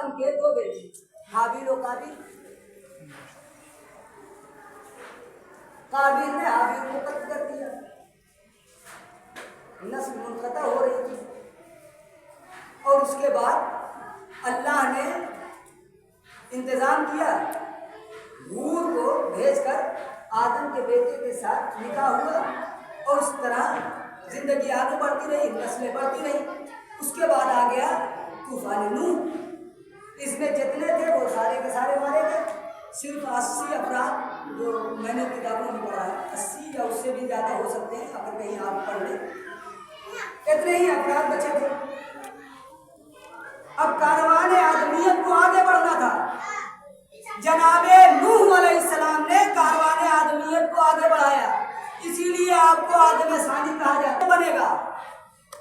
आदम के दो बेटे, हाबिल और काबिल। काबिल ने हाबिल को कत्ल कर दिया, नस्ल मुनक़ता हो रही थी। और उसके बाद अल्लाह ने इंतजाम किया, हूर को भेजकर आदम के बेटे के साथ निकाह हुआ और उस तरह जिंदगी आगे बढ़ती रही, नस्लें बढ़ती रही। उसके बाद आ गया तूफान नूह। इसमें जितने थे वो सारे के सारे मारे गए। सिर्फ 80 अफराद जो मैंने किताबों में पढ़ा है, 80 या उससे भी ज़्यादा हो सकते हैं अगर कहीं आप पढ़ लें, इतने ही अफराद बचे थे। अब कारवान आदमियत को आगे बढ़ना था। जनाबे नूह अलैहिस्सलाम ने कारवान आदमियत को आगे बढ़ाया, इसीलिए आपको आदम सानी कहा जाता बनेगा।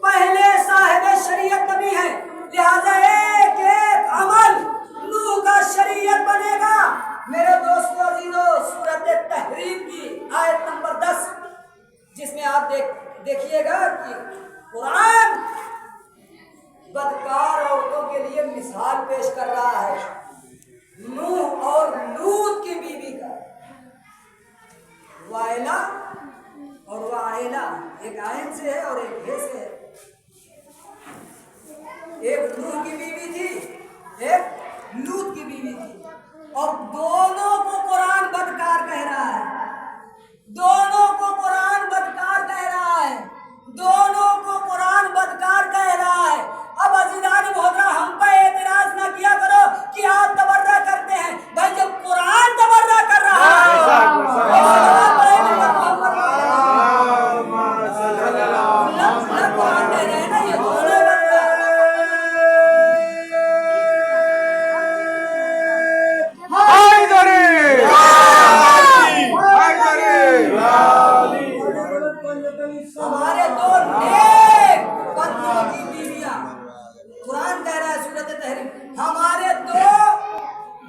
पहले साहिब शरीयत नबी है, लिहाजा एक एक अमल नूह का शरीयत बनेगा। मेरे दोस्तों अजीजों, सूरत तहरीम की आयत नंबर 10, जिसमें आप देखिएगा कि कुरान बदकार औरतों के लिए मिसाल पेश कर रहा है, नूह और लूत की बीवी का। वाइला और वाइला एक आयन से है और एक हे से है। एक नूह की बीवी थी, एक लूत की बीवी थी, और दोनों को कुरान बदकार कह रहा है। दोनों को कुरान बदकार कह रहा है। दोनों को कुरान बदकार कह रहा है। अब अज़ीज़ान मोहतरम, हम पे एतराज ना किया करो कि आप तबर्रा करते हैं। भाई जब कुरान तबर्रा कर रहा है, हमारे दो नेक बंदों की बीवियां, कुरान कह रहा है सूरत तहरीम, हमारे दो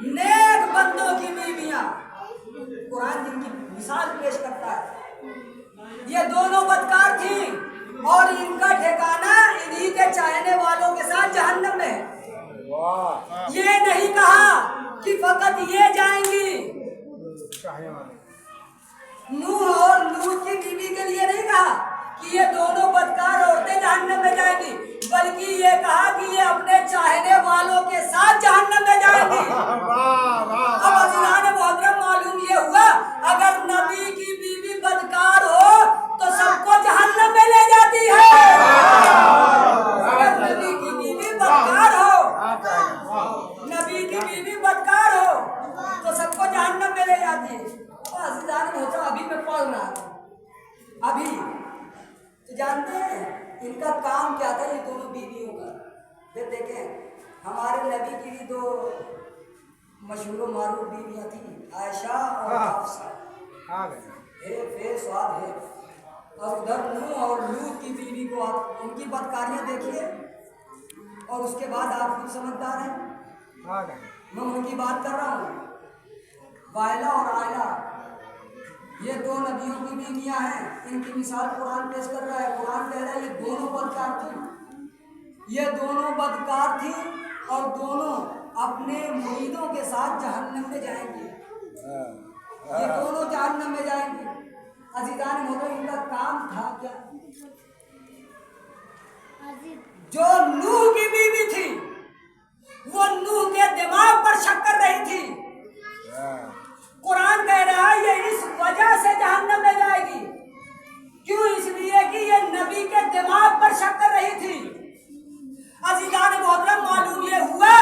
नेक बंदों की बीवियां, कुरान जिनकी मिसाल पेश करता है। ये दोनों बदकार थी और इनका ठिकाना इन्हीं के चाहने वालों के साथ जहन्नम में है। ये नहीं कहा कि फकत ये जाएंगी, नूह और लूत की बीवी के लिए नहीं कहा कि ये दोनों बदकार औरतें जहन्नम में जाएंगी, बल्कि ये कहा कि ये अपने चाहने वालों के साथ जहन्नम में जाएंगी। अब अज़ीज़ान मोहतरम, मालूम ये हुआ अगर नबी की बीवी बदकार हो तो सबको जहन्नम में ले जाती है। अगर नबी की बीवी बदकार हो, नबी की बीवी बदकार हो तो सबको जहन्नम में ले जाती है। अज़ीज़ान मोहतरम, अभी मैं पढ़ रहा था, अभी तो जानते हैं इनका काम क्या था, ये दोनों बीवियों का। फिर देखें, हमारे नबी की भी दो मशहूर मारूफ बीवियां थी, आयशा और हफ्सा। फिर स्वाद है। और उधर नूह और लूत की बीवी को आप उनकी बदकारियां देखिए, और उसके बाद आप खुद समझदार हैं। मैं उनकी बात कर रहा हूँ, वाइला और आयला, ये दो नबियों की बीवियां हैं। इनकी मिसाल कुरान पेश कर रहा है। कुरान कह रहा है ये दोनों बदकार थी, ये दोनों बदकार थी और दोनों अपने मुरीदों के साथ जहन्नम में जाएंगे। ये दोनों जहन्नम में जाएंगे। अज़ीज़ान मोहतरम, इनका काम था क्या? जो नूह की बीवी थी वो नूह के दिमाग पर शक कर रही थी। कुरान कह रहा है ये इस वजह से जहन्नम में जाएगी। क्यों? इसलिए कि ये नबी के दिमाग पर शक कर रही थी। अज़ीज़ान मोहतरम, मालूम ये हुआ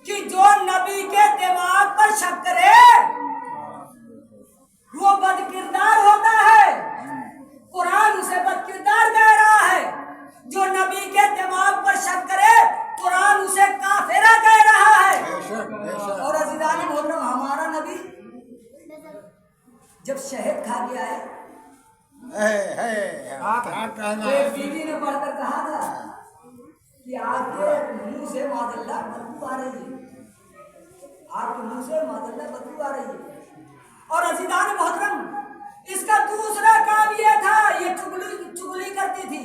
कि जो नबी के दिमाग पर शक करे वो बदकिरदार होता है। कुरान उसे बदकिरदार कह रहा है। जो नबी के दिमाग पर शक करे कुरान उसे काफिरा कह रहा है। और अज़ीज़ान मोहतरम, हमारा नबी जब शहद खा गया है, एक बीवी ने पढ़कर कहा था कि आपके मुंह से माज़ल्लाह बदबू आ रही है, आपके मुंह से माज़ल्लाह बदबू आ रही है। और अज़ीज़ान मोहतरम, इसका दूसरा काम ये था, ये चुगली करती थी।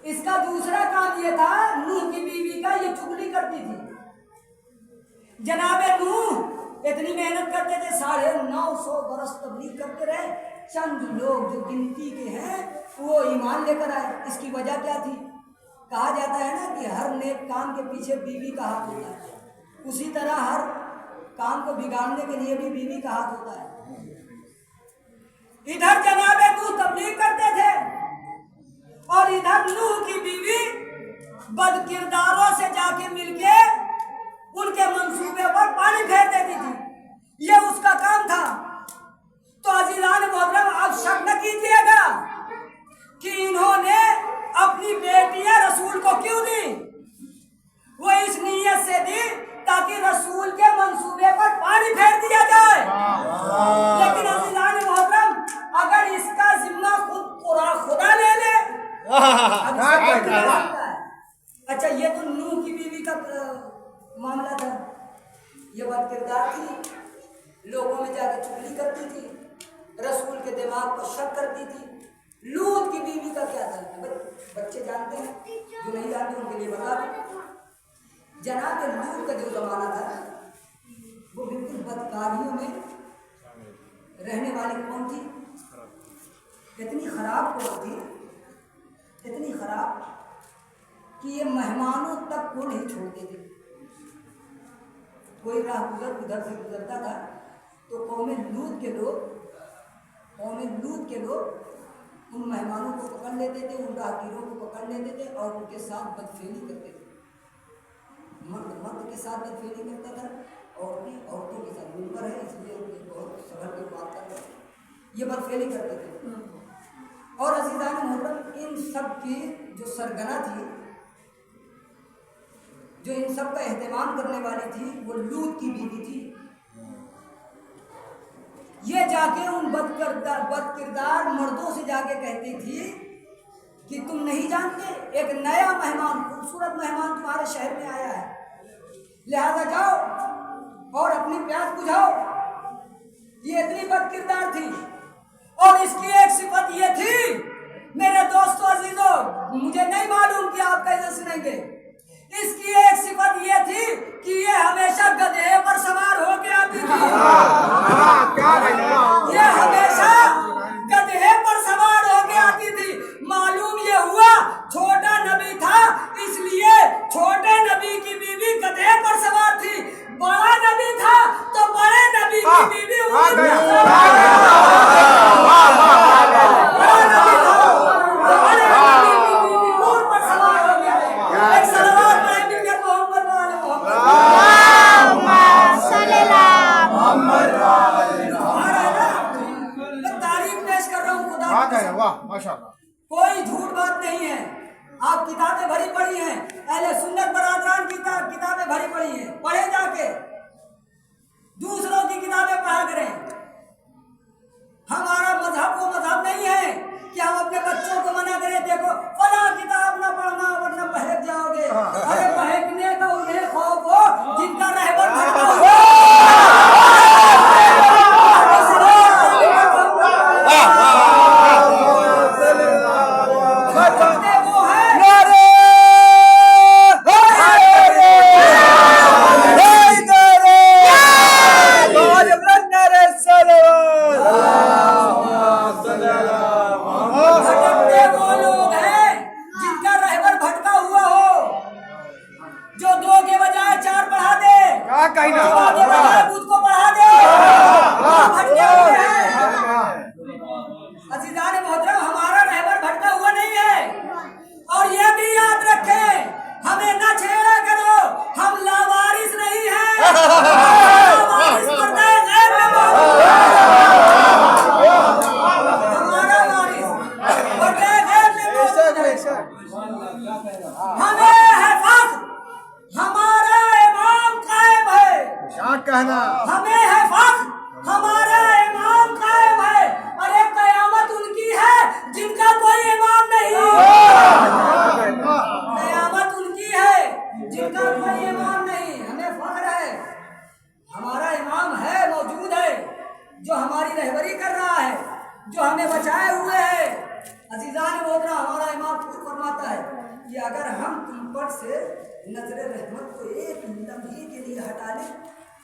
इसका दूसरा काम ये था, नूह की बीवी का ये जनाबे नूह इतनी मेहनत करते थे, 950 बरस तबलीग करते रहे, चंद लोग जो गिनती के हैं वो ईमान लेकर आए। इसकी वजह क्या थी? कहा जाता है ना कि हर नेक काम के पीछे बीवी का हाथ होता है, उसी तरह हर काम को बिगाड़ने के लिए भी बीवी का हाथ होता है। इधर जनाबे नूह तबलीग करते थे और इधर नूह की बीवी बदकिरदारों से जाके मिलके उनके मंसूबे पर पानी फेर देती थी। ये उसका काम था। तो अजीजान मोहतरम, आप शक न कीजिएगा कि इन्होंने अपनी बेटियां रसूल को क्यों दी। वो इस नीयत से दी ताकि रसूल के मंसूबे पर पानी फेर दिया जाए। लेकिन अजीजान मोहतरम, अगर इसका जिम्मा खुदा ले ले, अच्छा ये तो नूह की बीवी का मामला था। ये बात किरदार थी, लोगों में जाकर चुगली करती थी, रसूल के दिमाग पर शक करती थी। लूत की बीवी का क्या था? बच्चे जानते हैं, जो नहीं जानते उनके लिए बता दूं। जनाब लूत का जो जमाना था वो बिल्कुल बदकारियों में रहने वाली कौन थी? इतनी खराब कौन थी, इतनी खराब कि ये मेहमानों तक को नहीं छोड़ते थे। कोई राह उधर से गुजरता था तो कौम लूत के लोग उन मेहमानों को पकड़ लेते थे, उन राहगीरों को पकड़ लेते थे और उनके साथ बदफेली करते थे। मर्द के साथ बदफेली करता था, औरतों के साथ। मुनकर है इसलिए बहुत संभल के बात कर रहे हैं। ये बदफेली करते थे। और अज़ीज़ान मोहतरम, इन सब की जो सरगना थी, जो इन सब का एहतमाम करने वाली थी, वो लूत की बीवी थी। ये जाके उन बदकिरदार मर्दों से जाके कहती थी कि तुम नहीं जानते, एक नया मेहमान, खूबसूरत मेहमान तुम्हारे शहर में आया है, लिहाजा जाओ और अपनी प्यास बुझाओ। ये इतनी बदकिरदार थी। और इसकी एक सिफत ये थी, मेरे दोस्तों अजीजों, मुझे नहीं मालूम कि आप कैसे सुनेंगे, इसकी एक सिफत ये थी कि ये हमेशा गधे पर सवार होके आती थी। ये हमेशा गधे पर सवार होके आती थी। मालूम ये हुआ छोटा नबी था, इसलिए छोटे नबी की बीवी गधे पर सवार थी। बड़ा नबी था तो बड़े नबी की बीवी ऊंट पर सवार हो गया। एक सलवात पढ़ेंगे मोहम्मद वाले तारीफ पेश कर रहा हूँ खुदा। वाह माशाअल्लाह। कोई झूठ बात नहीं है। आप किताबें भरी पढ़ी हैं, अहले सुन्नत बरादरान की किताबें भरी पढ़ी हैं, पढ़े जाके, दूसरों की किताबें पढ़ा करें। हमारा मजहब वो मजहब नहीं है कि हम अपने बच्चों को मना करें, देखो फला किताब ना पढ़ना वरना बहक जाओगे। अरे बहकने का उन्हें खौफ हो जिनका रहबर भटका हो। अगर हम तुम पर से نظر رحمت کو ایک لمحے کے لیے ہٹا لے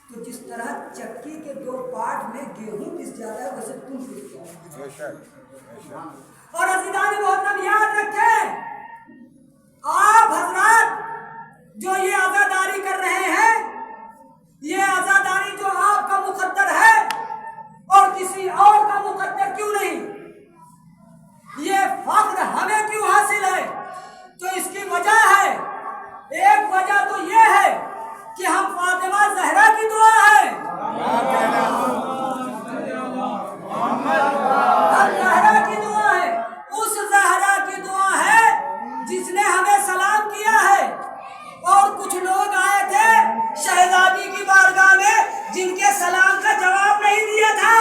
تو جس طرح چکی کے 2 پارٹ میں گیہوں پس جاتا ہے ویسے تم پس جاؤ۔ اور عزیزان محترم یاد رکھیں، آپ حضرات جو یہ عزاداری کر رہے ہیں، یہ عزاداری جو آپ کا مقدر ہے اور کسی اور کا مقدر کیوں نہیں، یہ فخر ہمیں کیوں حاصل ہے؟ تو اس کی وجہ ہے، ایک وجہ تو یہ ہے کہ ہم فاطمہ زہرا کی دعا ہے، ہم زہرا کی دعا ہے، اس زہرا کی دعا ہے جس نے ہمیں سلام کیا ہے۔ اور کچھ لوگ آئے تھے شہزادی کی بارگاہ میں جن کے سلام کا جواب نہیں دیا تھا،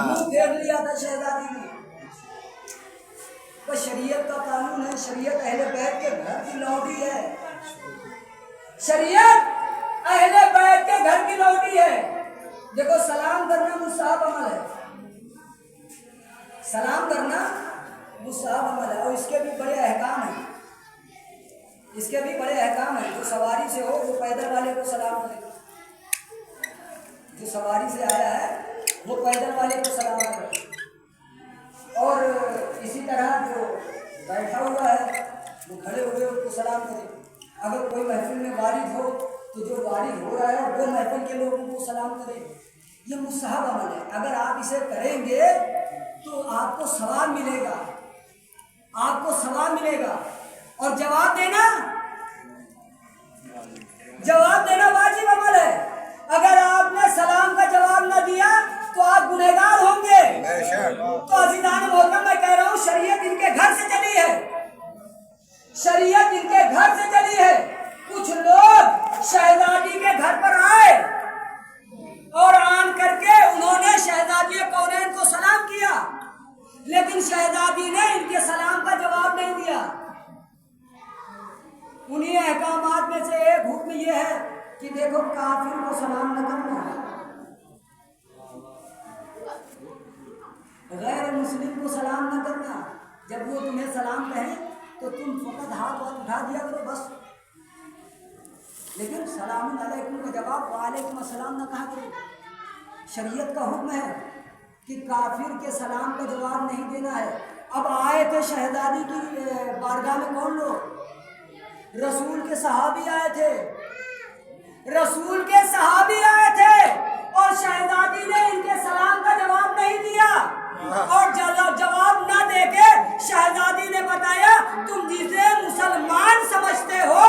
منہ پھیر لیا تھا شہزادی نے۔ بس شریعت کا قانون ہے، شریعت اہل بیت کے گھر کی لوٹی ہے، شریعت اہل بیت کے گھر کی لوٹی ہے۔ دیکھو سلام کرنا مستحب عمل ہے، سلام کرنا مستحب عمل ہے، اور اس کے بھی بڑے احکام ہیں، اس کے بھی بڑے احکام ہیں۔ جو سواری سے ہو وہ پیدل والے کو سلام کرے، جو سواری سے آیا ہے وہ پیدل والے کو سلام کرے، اور اسی طرح جو بیٹھا ہوا ہے وہ کھڑے ہوئے اس کو سلام کرے۔ اگر کوئی محفل میں وارد ہو تو جو وارد ہو رہا ہے وہ محفل کے لوگوں کو سلام کرے، یہ مستحب عمل ہے۔ اگر آپ اسے کریں گے تو آپ کو ثواب ملے گا، آپ کو ثواب ملے گا۔ اور جواب دینا واجب عمل ہے، اگر آپ نے سلام کا جواب نہ دیا تو آپ گنہگار ہوں گے۔ تو عزیزان محترم میں کہہ رہا ہوں شریعت ان کے گھر سے چلی ہے، شریعت ان کے گھر سے چلی ہے۔ کچھ لوگ شہزادی کے گھر پر آئے اور آن کر کے انہوں نے شہزادی کونین کو سلام کیا، لیکن شہزادی نے ان کے سلام کا جواب نہیں دیا۔ انہی احکامات میں سے ایک حکم یہ ہے کہ دیکھو کافر کو سلام نہ کرنا، غیر مسلم کو سلام نہ کرنا۔ جب وہ تمہیں سلام کہیں تو تم فقط ہاتھ اٹھا دیا کرو بس، لیکن سلام علیکم کا جواب وعلیکم السلام نہ کہا کرو۔ شریعت کا حکم ہے کہ کافر کے سلام کا جواب نہیں دینا ہے۔ اب آئے تھے شہزادی کی بارگاہ میں کون لوگ؟ رسول کے صحابی آئے تھے، رسول کے صحابی آئے تھے، اور شہزادی نے ان کے سلام کا جواب نہیں دیا، اور جواب نہ دے کے شہزادی نے بتایا تم جسے مسلمان سمجھتے ہو